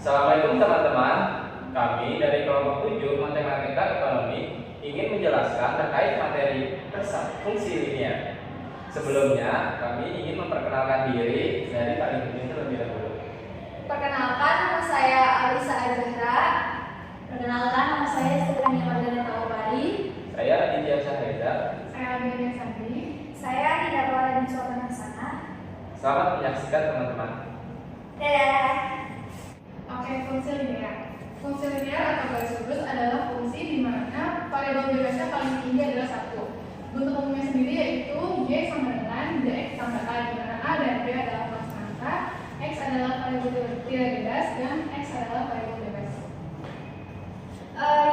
Assalamualaikum teman-teman. Kami dari kelompok 7 Matematika Ekonomi ingin menjelaskan terkait materi fungsi linear. Sebelumnya, kami ingin memperkenalkan diri dari Pak Dini terlebih dahulu. Perkenalkan, nama saya Alisa Azahra. Perkenalkan, nama saya Stefania Margareta Taubari. Saya Aditya Sahreza. Saya Amelia Sandri. Saya Tidak Wala Suatana Sana. Selamat menyaksikan teman-teman. Dadah. Oke, fungsi linear. Fungsi linear atau garis lurus adalah fungsi di mana variabel bebasnya paling tinggi adalah 1. Bentuk umumnya sendiri yaitu y sama dengan dx tambah a, di mana a dan b adalah konstanta, angka, x adalah variabel tidak bebas, dan x adalah variabel bebas.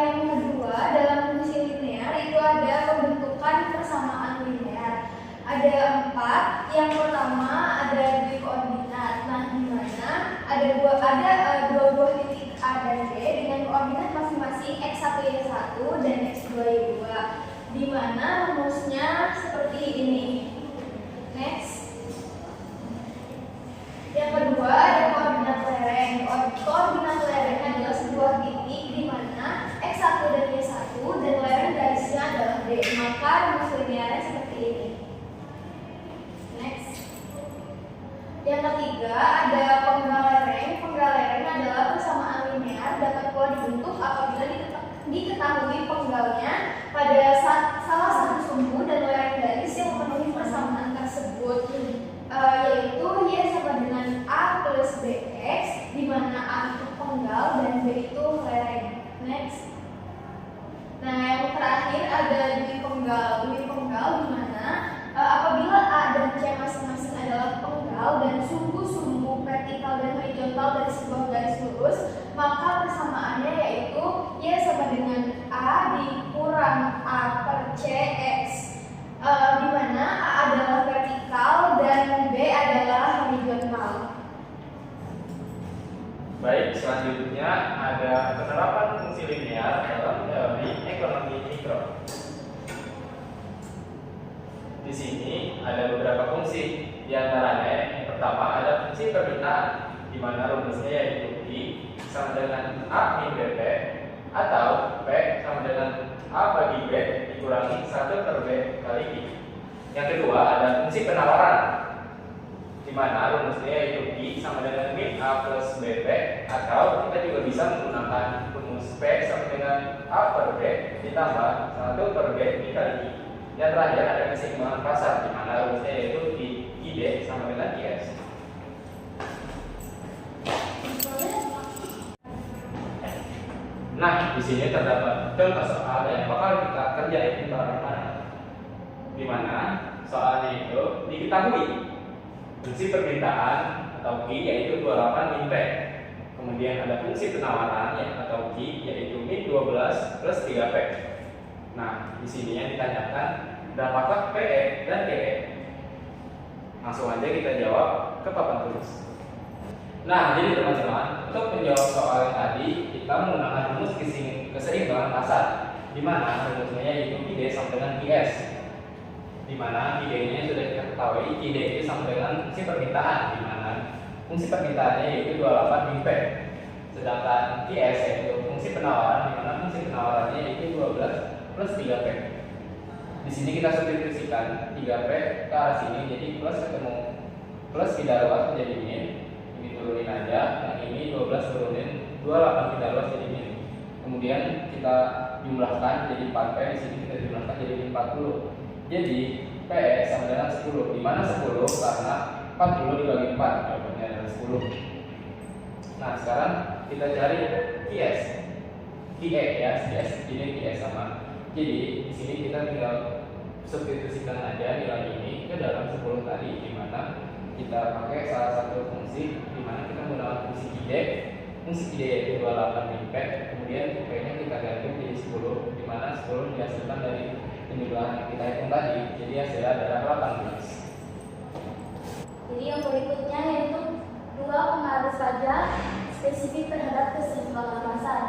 Yang kedua, dalam fungsi linear itu ada pembentukan persamaan linear. Ada 4. Yang pertama ada di koordinat. Nah, di mana ada dua buah titik A dan B dengan koordinat masing-masing x1 y1 dan x2 y2. Di mana rumusnya seperti ini. Next. Yang kedua ada koordinat lereng. Koordinat lereng adalah sebuah titik di mana x1 dan y1 dan lereng garisnya adalah D. Maka rumus linearnya seperti ini. Next. Yang ketiga ada penggal lereng. Penggal lereng adalah persamaan linear dapat pula dibentuk apabila diketahui penggalnya pada salah satu sumbu dan lereng garis yang memenuhi persamaan tersebut, yaitu y sama dengan a plus bx, di mana a itu penggal dan b itu lereng. Next. Nah, yang terakhir ada dui penggal. Dui penggal di mana apabila a dan c masing-masing adalah penggal dan sumbu-sumbu vertikal dan horizontal dari sebuah garis lurus, maka persamaannya yaitu y sama dengan a dikurang a per c x, di mana a adalah vertikal dan b adalah horizontal. Baik, selanjutnya ada penerapan fungsi linear dalam teori ekonomi mikro. Di sini ada beberapa fungsi. Di antaranya yang pertama ada fungsi permintaan, di mana rumusnya yaitu I sama dengan A min BP atau P sama dengan A bagi B dikurangi 1 per B kali I. Yang kedua ada fungsi penawaran, di mana rumusnya yaitu I sama dengan min A plus BP, atau kita juga bisa menggunakan rumus P sama dengan A per B ditambah 1 per B dikali I. Yang terakhir ada keseimbangan pasar, di mana rumusnya yaitu ID sama dengan IS. Nah, di sini terdapat contoh soal yang bakal kita kerjain bareng-bareng. Di mana soalnya itu diketahui fungsi permintaan atau Q yaitu 28 min P. Kemudian ada fungsi penawaran atau Q yaitu min 12 plus 3P. Nah, di sini yang ditanyakan berapakah PE dan QE. Langsung aja kita jawab ke papan tulis. Nah, jadi teman-teman, untuk menjawab soal yang tadi kita menggunakan rumus keseimbangan pasar, di mana rumusnya yaitu ID sama dengan IS. Di mana ID-nya sudah kita ketahui, ID itu sama dengan fungsi permintaan, di mana fungsi permintaannya yaitu 28 min P. Sedangkan IS yaitu fungsi penawaran, di mana fungsi penawarannya yaitu 12 plus 3P. Di sini kita substitusikan 3P ke arah sini, jadi plus ketemu plus pindah luas menjadi min. Ini turunin aja, yang ini 12 turunin 28 pindah luas jadi min. Kemudian kita jumlahkan jadi 4P, di sini kita jumlahkan jadi 40. Jadi P sama dengan 10, di mana 10 karena 40 dibagi 4, jawabannya adalah 10. Nah, sekarang kita cari QS. QE ya, QS ini QS sama. Jadi di sini kita tinggal substitusikan aja nilai ini ke dalam 10 tadi, di mana kita pakai salah satu fungsi, di mana kita menggunakan fungsi ID. Fungsi ID yaitu 28 min P, kemudian P-nya kita ganti menjadi 10, di mana 10 dihasilkan dari penjumlahan yang kita hitung tadi, jadi hasilnya adalah 18. Jadi yang berikutnya yaitu 2 pengaruh pajak spesifik terhadap keseimbangan pasar.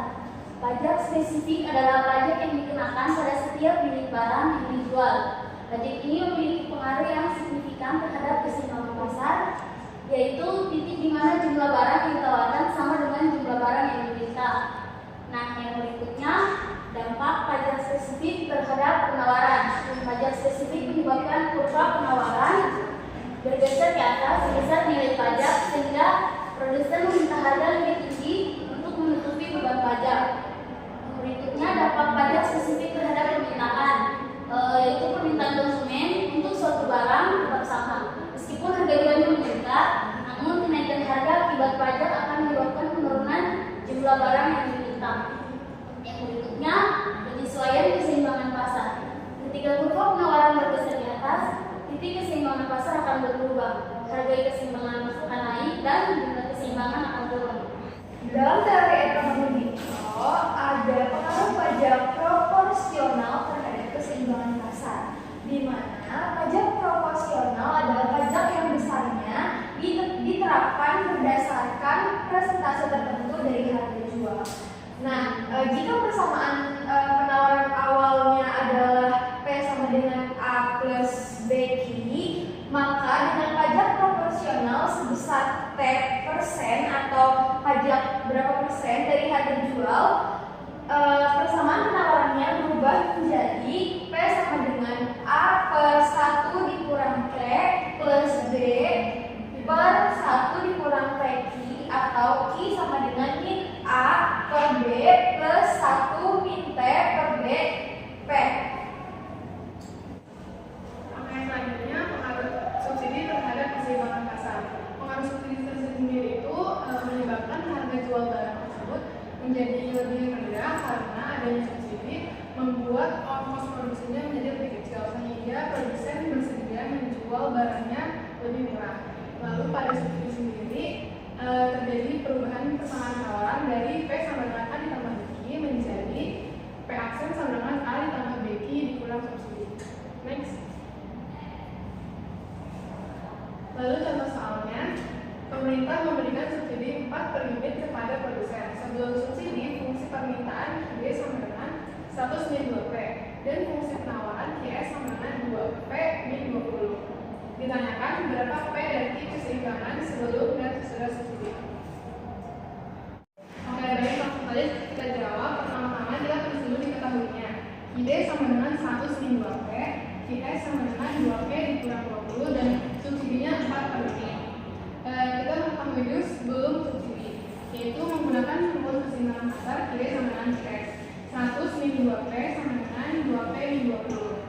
Pajak spesifik adalah pajak yang dikenakan pada setiap unit barang yang dijual. Pajak ini memiliki pengaruh yang signifikan terhadap keseimbangan pasar, yaitu titik di mana jumlah barang yang ditawarkan sama dengan jumlah jumlah barang yang diminta. Yang berikutnya, penyesuaian keseimbangan pasar. Ketika kurva penawaran bergeser di atas, titik keseimbangan pasar akan berubah. Harga keseimbangan akan naik dan jumlah keseimbangan akan turun. Dalam teori ekonomi mikro, ada pengaruh pajak proporsional terhadap keseimbangan pasar, di mana pajak proporsional adalah pajak yang besarnya diterapkan berdasarkan persentase tertentu dari harga jual. Nah, jika persamaan penawaran awalnya adalah P sama dengan A plus B kiri, maka dengan pajak proporsional sebesar T persen atau pajak berapa persen dari harga jual, persamaan penawarannya berubah menjadi P sama dengan A per 1 dikurang T plus B per 1 dikurang P Q, atau Q sama dengan min A per B plus 1 min T per B P. Oke, selanjutnya pengaruh subsidi terhadap keseimbangan pasar. Pengaruh subsidi tersendiri itu menyebabkan harga jual barang tersebut menjadi lebih rendah karena adanya subsidi membuat ongkos produksinya menjadi lebih kecil sehingga produsen bersedia menjual barangnya lebih murah. Lalu pada subsidi sendiri terjadi perubahan persamaan tawaran dari P sama dengan A ditambah B menjadi P aksen sama dengan A ditambah B dikurang subsidi. Next. Lalu contoh soalnya, pemerintah memberikan subsidi 4 per unit kepada produsen. Sebelum subsidi, fungsi permintaan QB sama dengan 100 min 2P dan fungsi penawaran QS sama dengan 2P min 20. Ditanyakan berapa P dari keseimbangan sebelum dan sesudah subsidi. Oke, baik, langsung saja kita jawab. Pertama-tama kita harus dulu diketahuinya. QD sama dengan 100 min 2P, QS sama dengan 2P dikurang 20 dan subsidinya 4 per unit. Kita mengetahui dulu sebelum subsidi, yaitu menggunakan rumus keseimbangan pasar QD sama dengan QS. 100 min 2P sama dengan 2P min 20.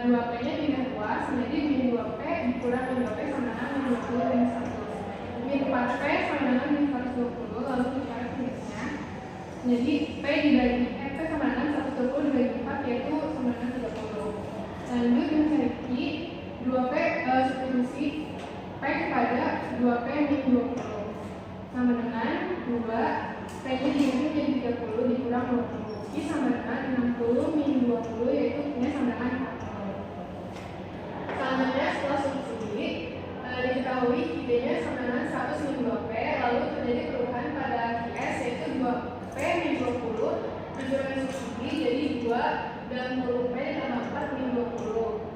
2P-nya pindah 2, jadi min 2P dikurang min 2P sama dengan min 20 min 100. Min 4P sama dengan min 120, lalu dicari minusnya. Jadi P sama dengan 120 dibagi 4, yaitu sama dengan 30. Lanjut mencari Q, 2P substitusi P kepada 2P min 20 sama dengan 2, P-nya diganti menjadi 30 dikurang 20. Q sama dengan 60 min 20, yaitu Q-nya sama dengan 40. Selanjutnya setelah subsidi diketahui QD-nya sama dengan 100 min 2P, lalu terjadi perubahan pada QS yaitu 2P min 20 mencurahkan subsidi jadi 2 dan 20P ditambah 4 min 20.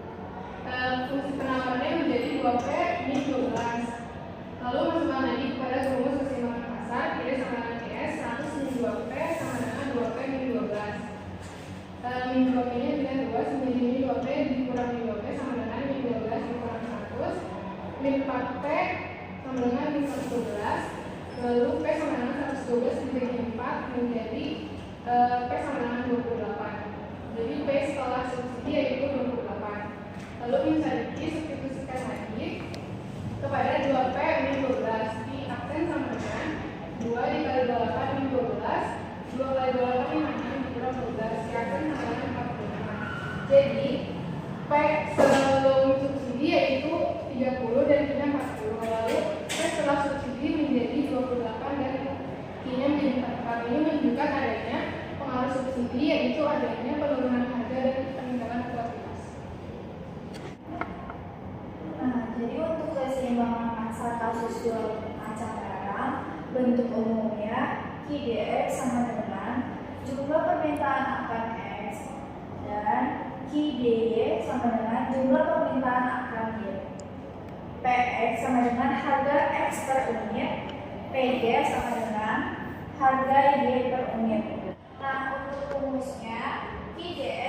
Fungsi penawarannya menjadi 2P min 12. Lalu masukkan lagi kepada rumus keseimbangan pasar QD sama dengan QS, 100 min 2P sama dengan 2P min 12. Min 2P-nya dengan 2 menjadi min 2P dikurang min 2P sama dengan min 12 dikurang 100. Min 4P sama dengan min 112. Lalu P sama dengan 112 dibagi 4 menjadi P sama dengan 28. Jadi P setelah subsidi yaitu 28. Lalu mencari Q, substitusikan lagi kepada 2P min 12. Di aksen sama dengan 2 dikali 28 min 12. 2 kali 28 min 6 dikurang 12. Di aksen sama dengan 45. Jadi P sebelum subsidi yaitu 30 dan Q-nya 40. Lalu P setelah subsidi menjadi 28 dan Q-nya menjadi 44. Ini menunjukkan adanya pengaruh subsidi yaitu adanya penurunan harga dan peningkatan kualitas. Nah, jadi untuk keseimbangan pasar kasus jual acak barang, bentuk umumnya QDX sama dengan jumlah permintaan akan X dan QDY sama dengan jumlah permintaan akan Y. PX sama dengan harga X per unit, PY sama dengan harga Y per unit. Nah, untuk rumusnya QDX